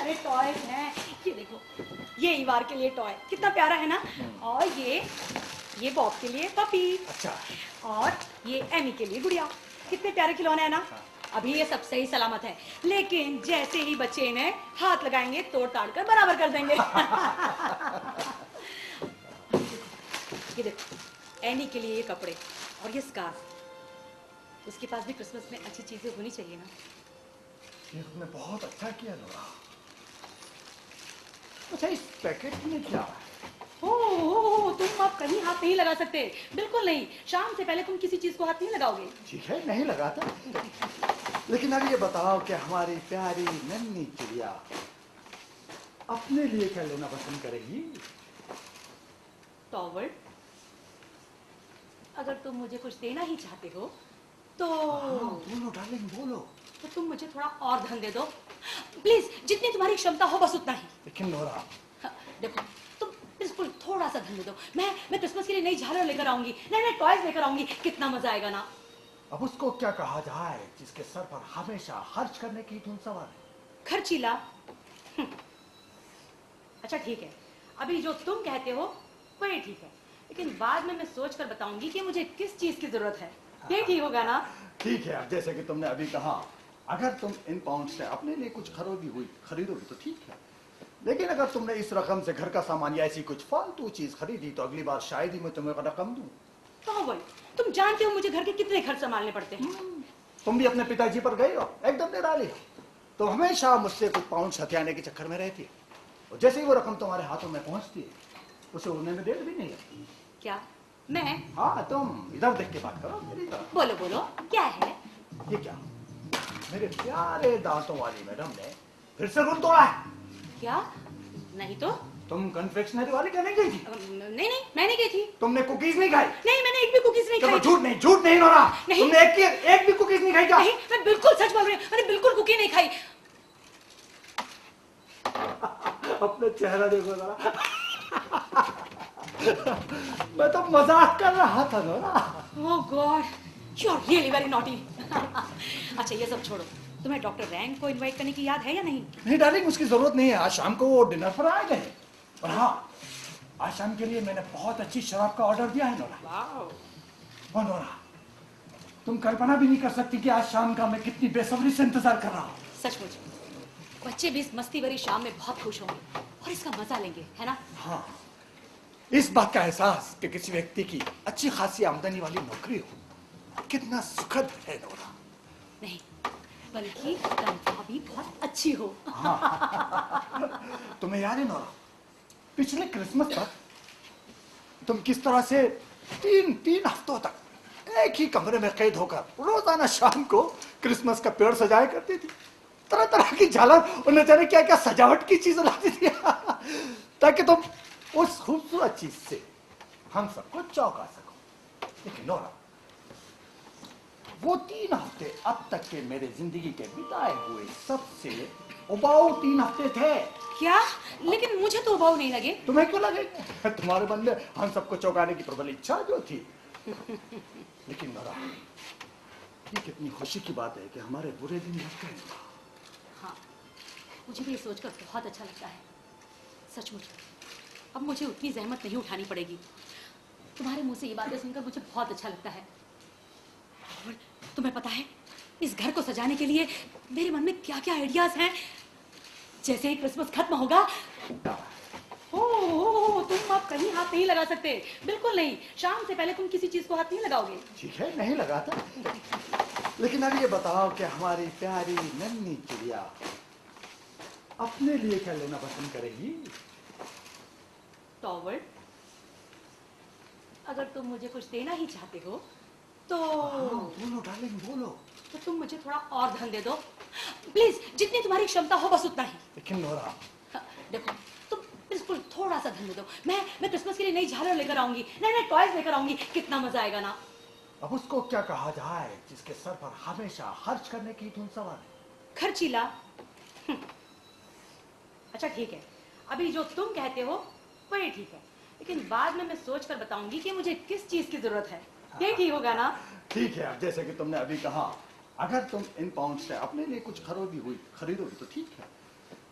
सारे टॉयज हैं। ये देखो, ये इवार के लिए टॉय कितना प्यारा है ना। और ये बॉब के लिए पपी। अच्छा। और ये एमी के लिए गुड़िया। कितने प्यारे खिलौने हैं ना। अभी ये सब सही सलामत है, लेकिन जैसे ही बच्चे इन्हें हाथ लगाएंगे तोड़ ताड़ कर बराबर कर देंगे। ये देखो, एनी के लिए ये कपड़े और ये स्कार्फ। उसके पास भी क्रिसमस में अच्छी चीजें होनी चाहिए ना। ये तुमने बहुत अच्छा किया नोरा। अच्छा, इस पैकेट में क्या है? तुम अब कहीं हाथ नहीं लगा सकते, बिल्कुल नहीं। शाम से पहले तुम किसी चीज को हाथ नहीं लगाओगे। ठीक है, नहीं लगाता। लेकिन अब ये बताओ कि हमारी प्यारी नन्ही चिड़िया अपने लिए क्या लेना पसंद करेगी? टॉवल। अगर तुम मुझे कुछ देना ही चाहते हो तो बोलो डार्लिंग, बोलो। तो तुम मुझे थोड़ा और धन दे दो प्लीज। जितनी तुम्हारी क्षमता हो बस उतना ही। लेकिन नोरा, देखो, तुम बिल्कुल थोड़ा सा धन दे दो। मैं क्रिसमस के लिए नई झालर लेकर आऊंगी, नए टॉयज लेकर आऊंगी। कितना मजा आएगा ना। अब उसको क्या कहा जाए जिसके सर पर हमेशा खर्च करने की धुन सवार है? खर्चीला। अच्छा ठीक है, अभी जो तुम कहते हो वही ठीक है, लेकिन बाद में मैं सोच कर बताऊंगी कि मुझे किस चीज की जरूरत है। ये ठीक होगा ना? ठीक है। अब जैसे कि तुमने अभी कहा, अगर तुम इन पाउंड से अपने लिए कुछ खरीदोगी तो ठीक है, लेकिन अगर तुमने इस रकम से घर का सामान या ऐसी कुछ फालतू चीज खरीदी तो अगली बार शायद ही मैं तुम्हें रकम दूं। तो भाई, तुम जानते हो मुझे घर के कितने खर्च संभालने पड़ते हैं। तुम भी अपने पिताजी पर गई हो, एकदम निराली हो। तुम हमेशा मुझसे कुछ पाउंड हथियाने के चक्कर में रहती है, और जैसे ही वो रकम तुम्हारे हाथों में पहुंचती है उसे उड़ने में देर भी नहीं है। क्या मैं? हाँ, तुम इधर देख के बात करो, मेरी तरफ। बोलो बोलो, क्या है? ये क्या? मेरे प्यारे दांतों वाली मैडम ने फिर से रूल तोड़ा है। क्या? नहीं तो। तुम कन्फेक्शनरी वाले क्या नहीं गई थी? नहीं, मैं नहीं गई थी। तुमने कुकीज नहीं खाई? नहीं, मैंने एक भी कुकीज नहीं खाई। झूठ नहीं नोरा। तुमने एक भी कुकीज नहीं खाई क्या? नहीं, मैं बिल्कुल सच बोल रही हूँ, मैंने बिल्कुल कुकी नहीं खाई। अपने चेहरा देखो जरा। मैं तो मजाक कर रहा था Nora. Oh God, you are really very naughty. अच्छा ये सब छोड़ो, तुम्हें डॉक्टर रैंक को इनवाइट करने की याद है या नहीं? नहीं डार्लिंग, उसकी जरूरत नहीं है। आज शाम को वो डिनर पर आए गए। और हाँ, आज शाम के लिए मैंने बहुत अच्छी शराब का ऑर्डर दिया है नोरा। वाह नोरा, तुम कल्पना भी नहीं कर सकती कि आज शाम का मैं कितनी बेसब्री से इंतजार कर रहा हूँ। सचमुच बच्चे भी इस मस्ती भरी शाम में बहुत खुश होंगे और इसका मजा लेंगे, है ना? हाँ, इस बात का एहसास कि किसी व्यक्ति की अच्छी खासी आमदनी वाली नौकरी हो कितना सुखद है नोरा। नहीं, बल्कि तनख्वाह भी बहुत अच्छी हो। हाँ। तुम्हें याद है नोरा, पिछले क्रिसमस तक तुम किस तरह से तीन हफ्तों तक एक ही कमरे में कैद होकर रोजाना शाम को क्रिसमस का पेड़ सजाया करती थी। तरह तरह की झालर और न जाने क्या क्या सजावट की चीजें लाती थी ताकि तुम उस खूबसूरत चीज से हम सबको चौंका सको। लेकिन नोरा, वो 3 हफ्ते अब तक के मेरे जिंदगी के बिताए हुए सबसे उबाऊ 3 हफ्ते थे। क्या? लेकिन मुझे तो उबाऊ नहीं लगे। तुम्हें क्यों लगे? तुम्हारे मन में हम सबको चौंकाने की प्रबल इच्छा जो थी। लेकिन नोरा, ये कितनी खुशी की बात है कि हमारे बुरे दिन लग गए। हाँ, मुझे भी ये सोचकर बहुत अच्छा लगता है। सचमुच अब मुझे उतनी जहमत नहीं उठानी पड़ेगी। तुम्हारे मुंह से ये बातें सुनकर मुझे बहुत अच्छा लगता है। और तुम्हें पता है, इस घर को सजाने के लिए मेरे मन में क्या क्या आइडियाज हैं। जैसे ही क्रिसमस खत्म होगा, तुम अब कहीं हाथ नहीं लगा सकते, बिल्कुल नहीं। शाम से पहले तुम किसी चीज को हाथ नहीं लगाओगे। ठीक है, नहीं लगाता। लेकिन अब ये बताओ कि हमारी प्यारी नन्ही चिड़िया अपने लिए क्या लेना पसंद करेगी? टॉवल। अगर तुम मुझे कुछ देना ही चाहते हो तो बोलो डार्लिंग, बोलो। तो तुम मुझे थोड़ा और धन दे दो प्लीज। जितनी तुम्हारी क्षमता हो बस उतना ही। लेकिन नोरा, देखो, तुम बिल्कुल थोड़ा सा धन दे दो। मैं क्रिसमस के लिए नई झालर लेकर आऊंगी, नए टॉयज लेकर आऊंगी। कितना मजा आएगा ना। अब उसको क्या कहा जाए जिसके सर पर हमेशा खर्च करने की धुन सवार है? खर्चीला। अच्छा ठीक है, अभी जो तुम कहते हो वही ठीक है, लेकिन बाद में मैं सोच कर बताऊंगी कि मुझे किस चीज की जरूरत है। ये ठीक होगा ना? ठीक है। अब जैसे कि तुमने अभी कहा, अगर तुम इन पाउंड से अपने लिए कुछ खरीदोगी तो ठीक है,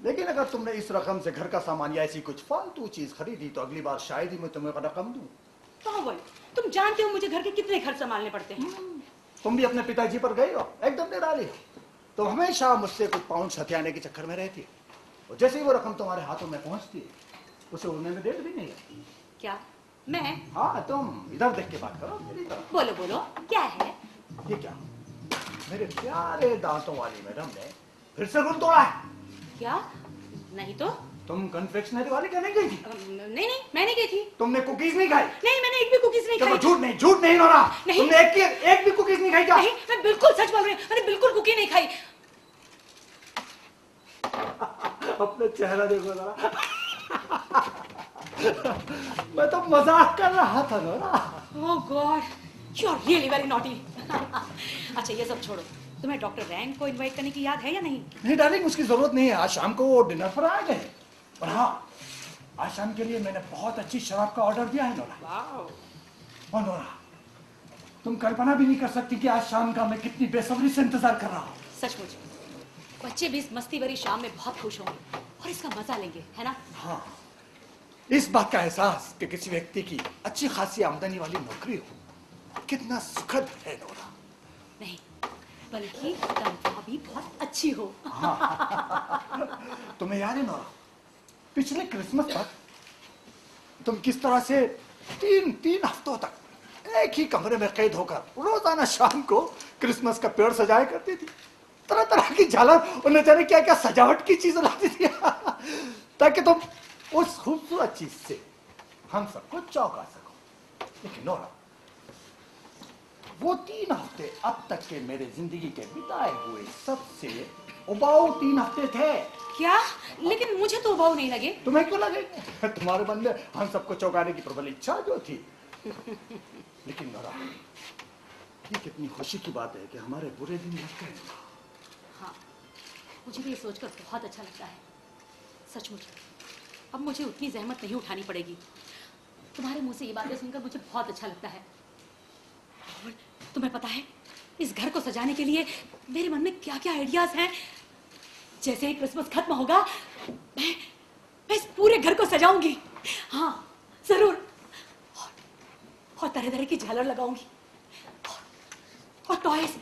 लेकिन अगर तुमने इस रकम से घर का सामान या ऐसी कुछ फालतू चीज खरीदी तो अगली बार शायद ही मैं तुम्हें रकम दूं। पागल, तुम जानते हो मुझे घर के कितने खर्च संभालने पड़ते हैं। तुम भी अपने पिताजी पर गई हो, एकदम निराली हो। तुम हमेशा मुझसे कुछ पाउंड हथियाने के चक्कर में रहती है और जैसे ही वो रकम तुम्हारे हाथों में पहुंचती है उसे उड़ने में देर भी नहीं है। क्या मैं? हाँ, तुम इधर देख के बात करो, मेरी तरफ। बोलो बोलो, क्या है? ये क्या? मेरे प्यारे दांतों वाली मैडम ने फिर से रूल तोड़ा है। क्या? नहीं तो। तुम कन्फेक्शनरी वाली क्या नहीं गई थी? नहीं, मैं नहीं गई थी। तुमने कुकीज नहीं खाई? नहीं, मैंने एक भी कुकीज नहीं खाई। झूठ नहीं नोरा। नहीं। तुमने एक भी कुकीज नहीं खाई क्या? नहीं, मैं बिल्कुल सच बोल रही हूँ, मैंने बिल्कुल कुकी नहीं खाई। अपना चेहरा देखो जरा। मैं तो मजाक कर रहा था Nora. Oh God, you are really very naughty. अच्छा ये सब छोड़ो, तुम्हें डॉक्टर रैंक को इनवाइट करने की याद है या नहीं? नहीं डार्लिंग, उसकी जरूरत नहीं है। आज शाम को वो डिनर पर आ गए। और हाँ, आज शाम के लिए मैंने बहुत अच्छी शराब का ऑर्डर दिया है नोरा। वाओ। और नोरा, तुम कल्पना भी नहीं कर सकती कि आज शाम का मैं कितनी बेसब्री से इंतजार कर रहा हूँ। सचमुच बच्चे भी इस मस्ती भरी शाम में बहुत खुश होंगे और इसका मजा लेंगे, है ना? हाँ, इस बात का एहसास कि किसी व्यक्ति की अच्छी खासी आमदनी वाली नौकरी हो कितना सुखद है नोरा। नहीं, बल्कि तनख्वाह भी बहुत अच्छी हो। हाँ। तुम्हें याद है नोरा, पिछले क्रिसमस तक तुम किस तरह से तीन हफ्तों तक एक ही कमरे में कैद होकर रोजाना शाम को क्रिसमस का पेड़ सजाया करती थी। तरह तरह की झालर और न जाने क्या क्या सजावट की चीजें लाती थी ताकि तुम उस खूबसूरत चीज से हम सबको चौंका सको। लेकिन नोरा, वो 3 हफ्ते अब तक के मेरे जिंदगी के बिताए हुए सबसे उबाऊ 3 हफ्ते थे। क्या? लेकिन मुझे तो उबाऊ नहीं लगे। तुम्हें क्यों लगेगा? तुम्हारे मन में हम सबको चौंकाने की प्रबल इच्छा जो थी। लेकिन नोरा, ये कितनी खुशी की बात है कि हमारे बुरे दिन लग गए। हाँ, मुझे भी ये सोचकर बहुत अच्छा लगता है। सचमुच अब मुझे उतनी जहमत नहीं उठानी पड़ेगी। तुम्हारे मुंह से ये बातें सुनकर मुझे बहुत अच्छा लगता है। और तुम्हें पता है, इस घर को सजाने के लिए मेरे मन में क्या क्या आइडियाज हैं। जैसे ही क्रिसमस खत्म होगा मैं इस पूरे घर को सजाऊंगी। हाँ जरूर। और तरह तरह की झालर लगाऊंगी और टॉयज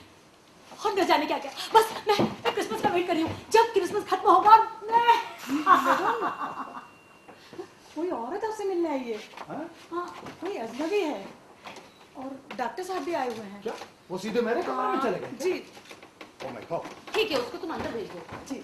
और न जाने क्या क्या। बस मैं क्रिसमस का वेट कर रही हूँ। जब क्रिसमस खत्म होगा मैं कोई औरत आपसे मिलने आई है? हाँ, कोई अजनबी है और डॉक्टर साहब भी आए हुए हैं। क्या वो सीधे मेरे कमरे में चले गए? जी। Oh my god. ठीक है, उसको तुम अंदर भेज दो। जी।